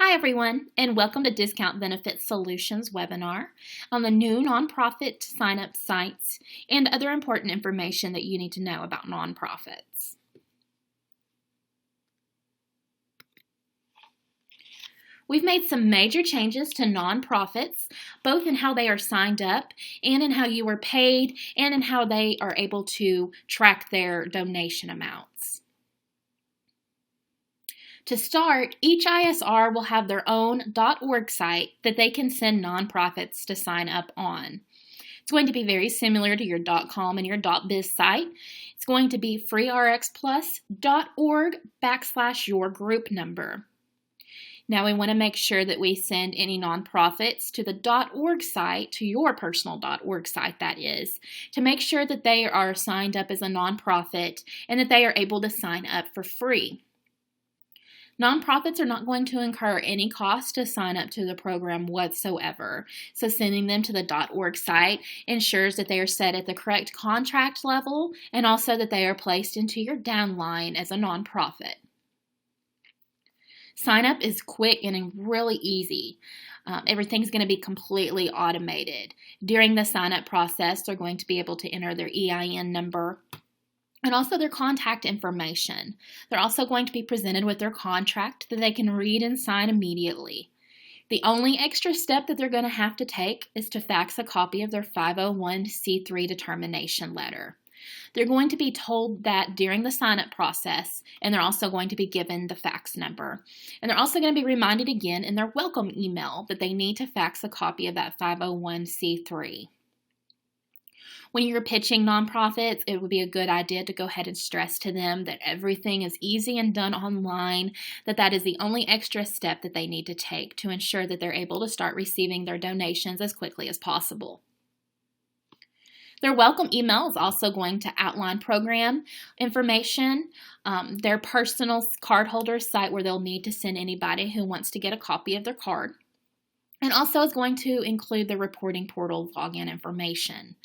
Hi everyone, and welcome to Discount Benefit Solutions webinar on the new nonprofit sign-up sites and other important information that you need to know about nonprofits. We've made some major changes to nonprofits, both in how they are signed up and in how you are paid and in how they are able to track their donation amounts. To start, each ISR will have their own .org site that they can send nonprofits to sign up on. It's going to be very similar to your .com and your .biz site. It's going to be freerxplus.org/your group number. Now we want to make sure that we send any nonprofits to the .org site, to your personal .org site that is, to make sure that they are signed up as a nonprofit and that they are able to sign up for free. Nonprofits are not going to incur any cost to sign up to the program whatsoever, so sending them to the .org site ensures that they are set at the correct contract level and also that they are placed into your downline as a nonprofit. Sign up is quick and really easy. Everything's going to be completely automated. During the sign up process, they're going to be able to enter their EIN number and also their contact information. They're also going to be presented with their contract that they can read and sign immediately. The only extra step that they're going to have to take is to fax a copy of their 501c3 determination letter. They're going to be told that during the sign-up process, and they're also going to be given the fax number. And they're also going to be reminded again in their welcome email that they need to fax a copy of that 501c3. When you're pitching nonprofits, it would be a good idea to go ahead and stress to them that everything is easy and done online, that is the only extra step that they need to take to ensure that they're able to start receiving their donations as quickly as possible. Their welcome email is also going to outline program information, their personal cardholder site where they'll need to send anybody who wants to get a copy of their card, and also is going to include the reporting portal login information.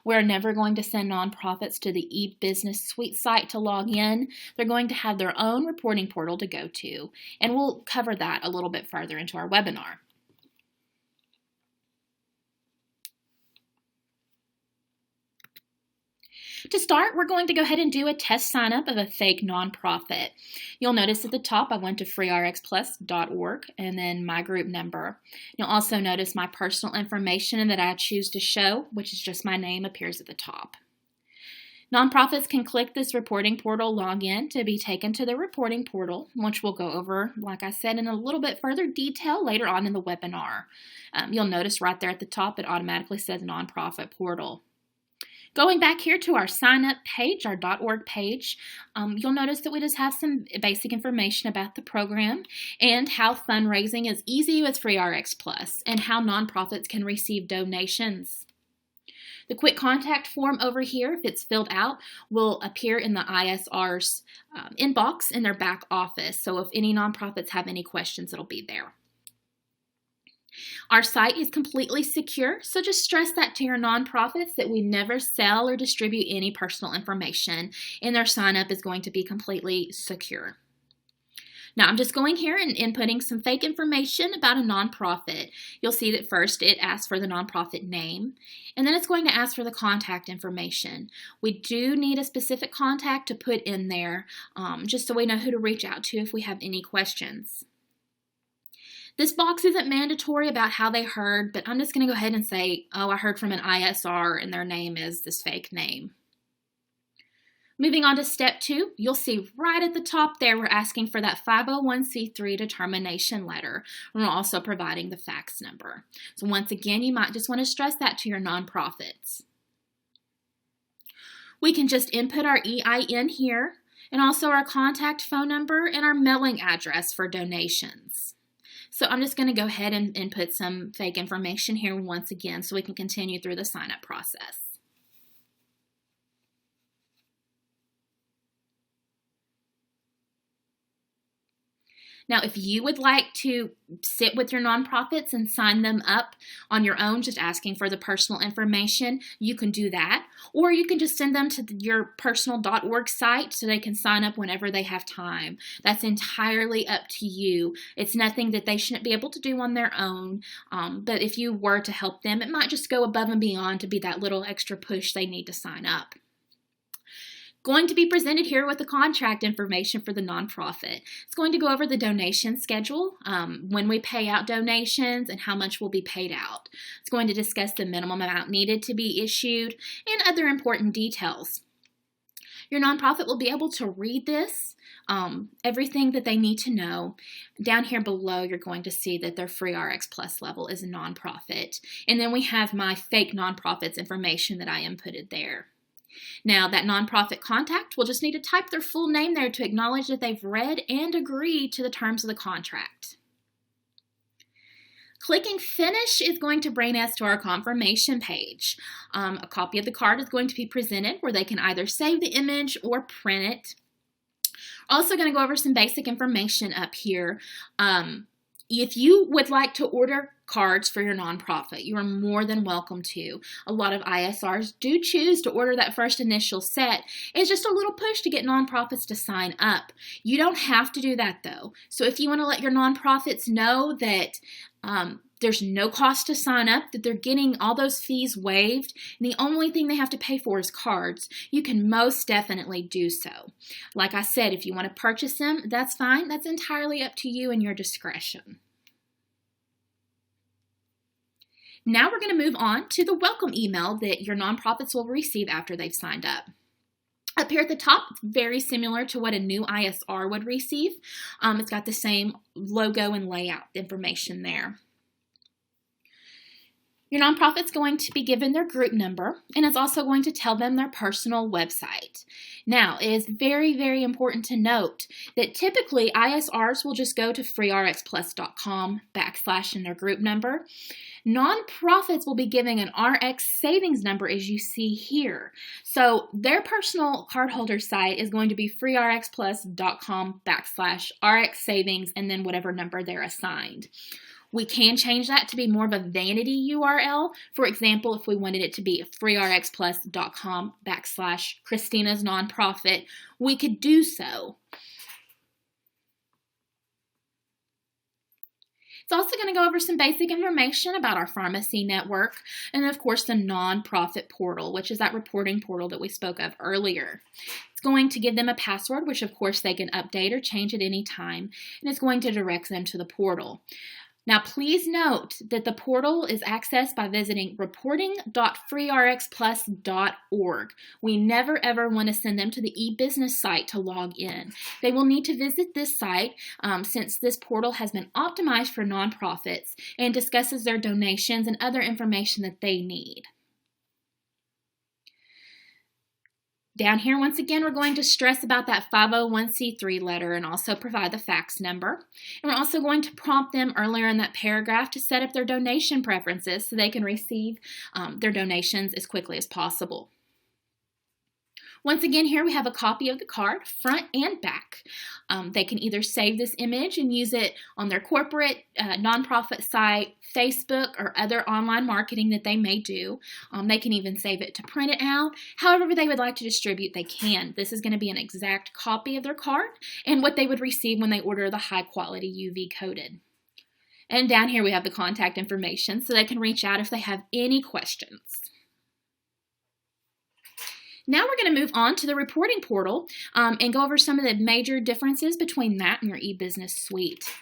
We're never going to send nonprofits to the e-business suite site to log in. They're going to have their own reporting portal to go to, and we'll cover that a little bit further into our webinar. To start, we're going to go ahead and do a test sign-up of a fake nonprofit. You'll notice at the top I went to freerxplus.org and then my group number. You'll also notice my personal information that I choose to show, which is just my name, appears at the top. Nonprofits can click this reporting portal login to be taken to the reporting portal, which we'll go over, like I said, in a little bit further detail later on in the webinar. You'll notice right there at the top it automatically says nonprofit portal. Going back here to our sign-up page, our .org page, you'll notice that we just have some basic information about the program and how fundraising is easy with FreeRx Plus and how nonprofits can receive donations. The quick contact form over here, if it's filled out, will appear in the ISR's inbox in their back office. So if any nonprofits have any questions, it'll be there. Our site is completely secure, so just stress that to your nonprofits that we never sell or distribute any personal information, and their sign-up is going to be completely secure. Now, I'm just going here and inputting some fake information about a nonprofit. You'll see that first it asks for the nonprofit name, and then it's going to ask for the contact information. We do need a specific contact to put in there, just so we know who to reach out to if we have any questions. This box isn't mandatory about how they heard, but I'm just going to go ahead and say, oh, I heard from an ISR and their name is this fake name. Moving on to step 2, you'll see right at the top there we're asking for that 501c3 determination letter. And we're also providing the fax number. So once again, you might just want to stress that to your nonprofits. We can just input our EIN here and also our contact phone number and our mailing address for donations. So I'm just going to go ahead and input some fake information here once again so we can continue through the sign-up process. Now, if you would like to sit with your nonprofits and sign them up on your own, just asking for the personal information, you can do that. Or you can just send them to your personal.org site so they can sign up whenever they have time. That's entirely up to you. It's nothing that they shouldn't be able to do on their own. But if you were to help them, it might just go above and beyond to be that little extra push they need to sign up. Going to be presented here with the contract information for the nonprofit. It's going to go over the donation schedule, when we pay out donations and how much will be paid out. It's going to discuss the minimum amount needed to be issued and other important details. Your nonprofit will be able to read this, everything that they need to know. Down here below, you're going to see that their free RX Plus level is a nonprofit. And then we have my fake nonprofits information that I inputted there. Now, that nonprofit contact will just need to type their full name there to acknowledge that they've read and agreed to the terms of the contract. Clicking Finish is going to bring us to our confirmation page. A copy of the card is going to be presented where they can either save the image or print it. Also going to go over some basic information up here. If you would like to order cards for your nonprofit, you are more than welcome to. A lot of ISRs do choose to order that first initial set. It's just a little push to get nonprofits to sign up. You don't have to do that though. So if you want to let your nonprofits know that there's no cost to sign up, that they're getting all those fees waived, and the only thing they have to pay for is cards, you can most definitely do so. Like I said, if you want to purchase them, that's fine. That's entirely up to you and your discretion. Now we're going to move on to the welcome email that your nonprofits will receive after they've signed up. Up here at the top, it's very similar to what a new ISR would receive. It's got the same logo and layout information there. Your nonprofit's going to be given their group number, and it's also going to tell them their personal website. Now, it is very, very important to note that typically ISRs will just go to freerxplus.com / in their group number. Nonprofits will be giving an RX savings number as you see here. So their personal cardholder site is going to be freerxplus.com / RX savings and then whatever number they're assigned. We can change that to be more of a vanity URL. For example, if we wanted it to be freerxplus.com / Christina's nonprofit, we could do so. It's also going to go over some basic information about our pharmacy network and, of course, the nonprofit portal, which is that reporting portal that we spoke of earlier. It's going to give them a password, which, of course, they can update or change at any time, and it's going to direct them to the portal. Now, please note that the portal is accessed by visiting reporting.freerxplus.org. We never ever want to send them to the e-business site to log in. They will need to visit this site since this portal has been optimized for nonprofits and discusses their donations and other information that they need. Down here, once again, we're going to stress about that 501c3 letter and also provide the fax number. And we're also going to prompt them earlier in that paragraph to set up their donation preferences so they can receive their donations as quickly as possible. Once again, here we have a copy of the card, front and back. They can either save this image and use it on their corporate nonprofit site, Facebook, or other online marketing that they may do. They can even save it to print it out. However they would like to distribute, they can. This is going to be an exact copy of their card and what they would receive when they order the high-quality UV coated. And down here we have the contact information so they can reach out if they have any questions. Now we're going to move on to the reporting portal and go over some of the major differences between that and your e-business suite.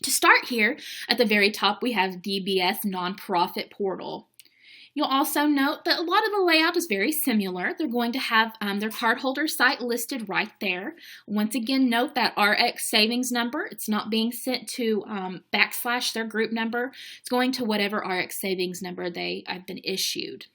To start here, at the very top, we have DBS Nonprofit Portal. You'll also note that a lot of the layout is very similar. They're going to have their cardholder site listed right there. Once again, note that RX savings number. It's not being sent to / their group number. It's going to whatever RX savings number they have been issued.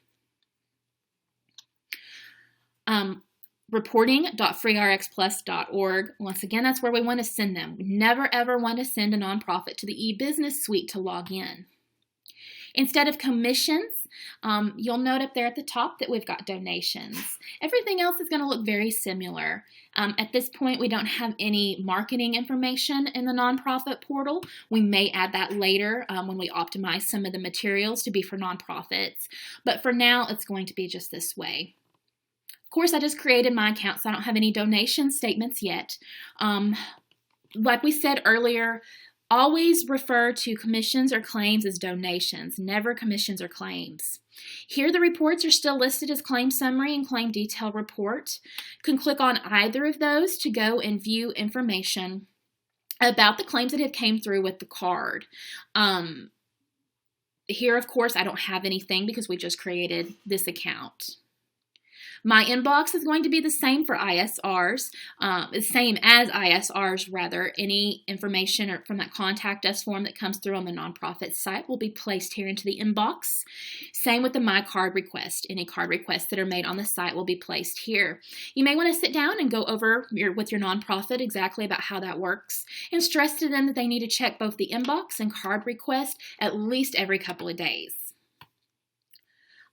Reporting.freerxplus.org. Once again, that's where we want to send them. We never ever want to send a nonprofit to the e-business suite to log in. Instead of commissions, you'll note up there at the top that we've got donations. Everything else is going to look very similar. At this point, we don't have any marketing information in the nonprofit portal. We may add that later when we optimize some of the materials to be for nonprofits. But for now, it's going to be just this way. Of course, I just created my account, so I don't have any donation statements yet. Like we said earlier, always refer to commissions or claims as donations, never commissions or claims. Here the reports are still listed as claim summary and claim detail report. You can click on either of those to go and view information about the claims that have came through with the card. Here, of course, I don't have anything because we just created this account. My inbox is going to be the same for ISRs, same as ISRs rather. Any information from that contact us form that comes through on the nonprofit site will be placed here into the inbox. Same with the My Card request. Any card requests that are made on the site will be placed here. You may want to sit down and go over with your nonprofit exactly about how that works and stress to them that they need to check both the inbox and card request at least every couple of days.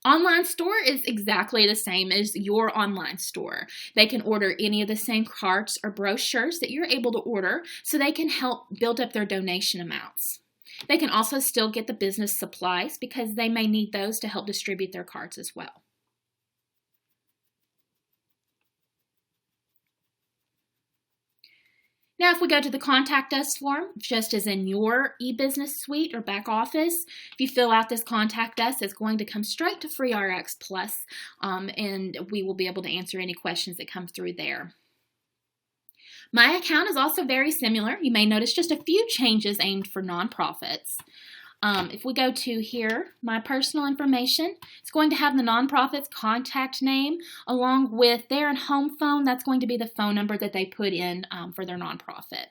Online store is exactly the same as your online store. They can order any of the same cards or brochures that you're able to order so they can help build up their donation amounts. They can also still get the business supplies because they may need those to help distribute their cards as well. Now, if we go to the Contact Us form, just as in your e-business suite or back office, if you fill out this Contact Us, it's going to come straight to FreeRx Plus, and we will be able to answer any questions that come through there. My account is also very similar. You may notice just a few changes aimed for nonprofits. If we go to here, my personal information, it's going to have the nonprofit's contact name along with their home phone. That's going to be the phone number that they put in for their nonprofit.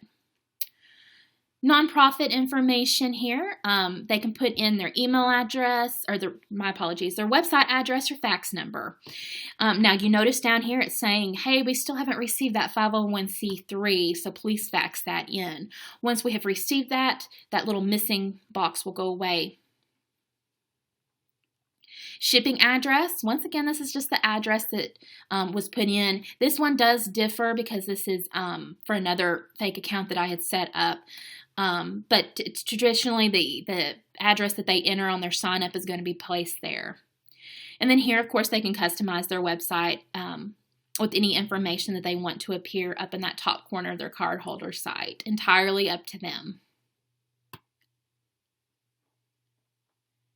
Nonprofit information here, they can put in their email address, or their website address or fax number. Now you notice down here it's saying, hey, we still haven't received that 501c3, so please fax that in. Once we have received that, that little missing box will go away. Shipping address, once again, this is just the address that was put in. This one does differ because this is for another fake account that I had set up. But it's traditionally the address that they enter on their sign up is going to be placed there. And then here, of course, they can customize their website with any information that they want to appear up in that top corner of their cardholder site. Entirely up to them.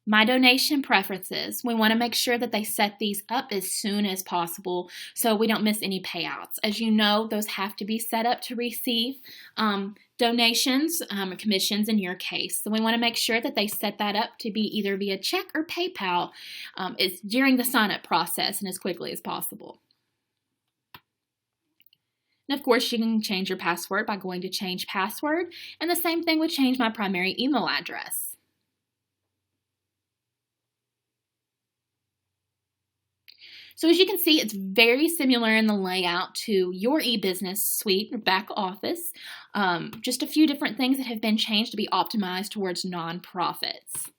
My donation preferences, we want to make sure that they set these up as soon as possible so we don't miss any payouts. As you know, those have to be set up to receive donations or commissions in your case. So we want to make sure that they set that up to be either via check or PayPal during the sign-up process and as quickly as possible. And of course, you can change your password by going to Change Password, and the same thing would change my primary email address. So as you can see, it's very similar in the layout to your e-business suite or back office. Just a few different things that have been changed to be optimized towards nonprofits.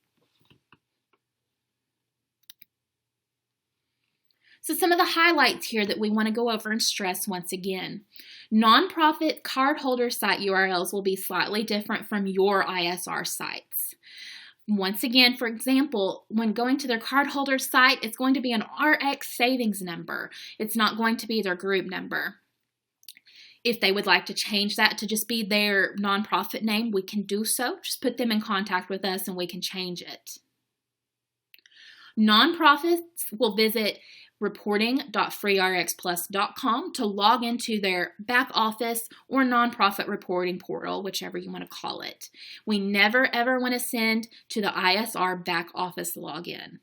So some of the highlights here that we want to go over and stress once again. Nonprofit cardholder site URLs will be slightly different from your ISR sites. Once again, for example, when going to their cardholder site, it's going to be an RX savings number. It's not going to be their group number. If they would like to change that to just be their nonprofit name, we can do so. Just put them in contact with us and we can change it. Nonprofits will visit reporting.freerxplus.com to log into their back office or nonprofit reporting portal, whichever you want to call it. We never ever want to send to the ISR back office login.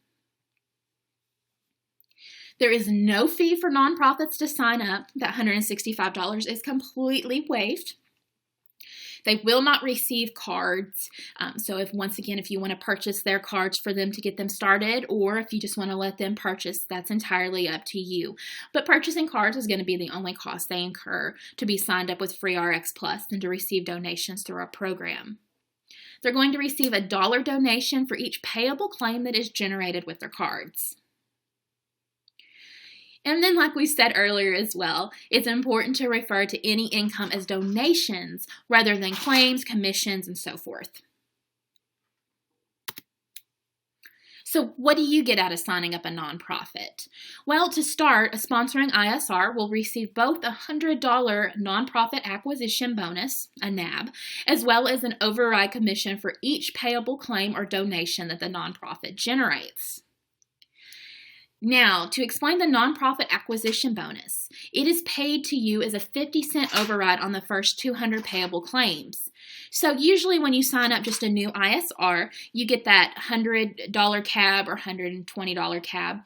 There is no fee for nonprofits to sign up. That $165 is completely waived. They will not receive cards. So if you want to purchase their cards for them to get them started, or if you just want to let them purchase, that's entirely up to you. But purchasing cards is going to be the only cost they incur to be signed up with FreeRx Plus and to receive donations through our program. They're going to receive a $1 donation for each payable claim that is generated with their cards. And then, like we said earlier as well, it's important to refer to any income as donations rather than claims, commissions, and so forth. So what do you get out of signing up a nonprofit? Well, to start, a sponsoring ISR will receive both a $100 nonprofit acquisition bonus, a NAB, as well as an override commission for each payable claim or donation that the nonprofit generates. Now, to explain the nonprofit acquisition bonus, it is paid to you as a 50-cent override on the first 200 payable claims. So usually when you sign up just a new ISR, you get that $100 cab or $120 cab,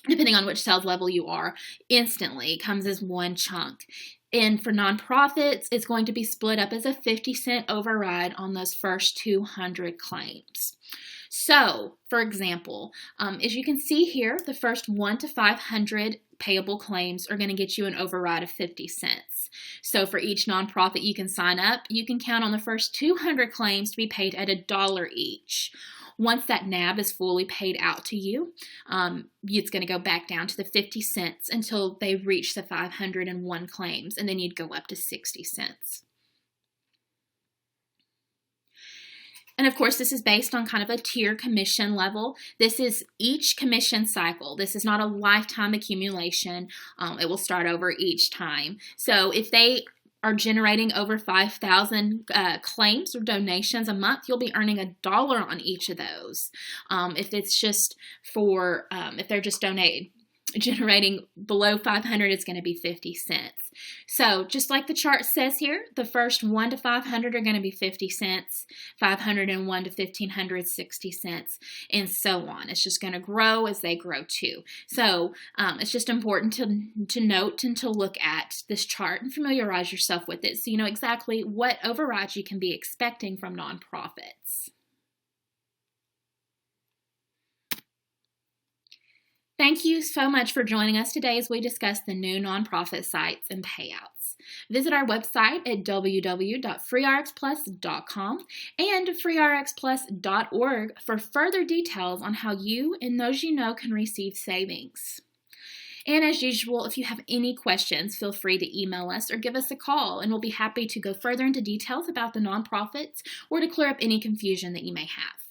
depending on which sales level you are, instantly. It comes as one chunk. And for nonprofits, it's going to be split up as a 50-cent override on those first 200 claims. So, for example, as you can see here, the first 1 to 500 payable claims are going to get you an override of 50 cents. So for each nonprofit you can sign up, you can count on the first 200 claims to be paid at $1 each. Once that NAB is fully paid out to you, it's going to go back down to the 50 cents until they reach the 501 claims, and then you'd go up to 60 cents. And of course, this is based on kind of a tier commission level. This is each commission cycle. This is not a lifetime accumulation. It will start over each time. So if they are generating over 5,000 claims or donations a month, you'll be earning $1 on each of those. If it's just for, if they're just generating below 500, it's going to be 50 cents. So just like the chart says here, the first 1 to 500 are going to be 50 cents, 501 to 1,500, 60 cents, and so on. It's just going to grow as they grow too. So it's just important to note and to look at this chart and familiarize yourself with it so you know exactly what overrides you can be expecting from nonprofits. Thank you so much for joining us today as we discuss the new nonprofit sites and payouts. Visit our website at www.freerxplus.com and freerxplus.org for further details on how you and those you know can receive savings. And as usual, if you have any questions, feel free to email us or give us a call, and we'll be happy to go further into details about the nonprofits or to clear up any confusion that you may have.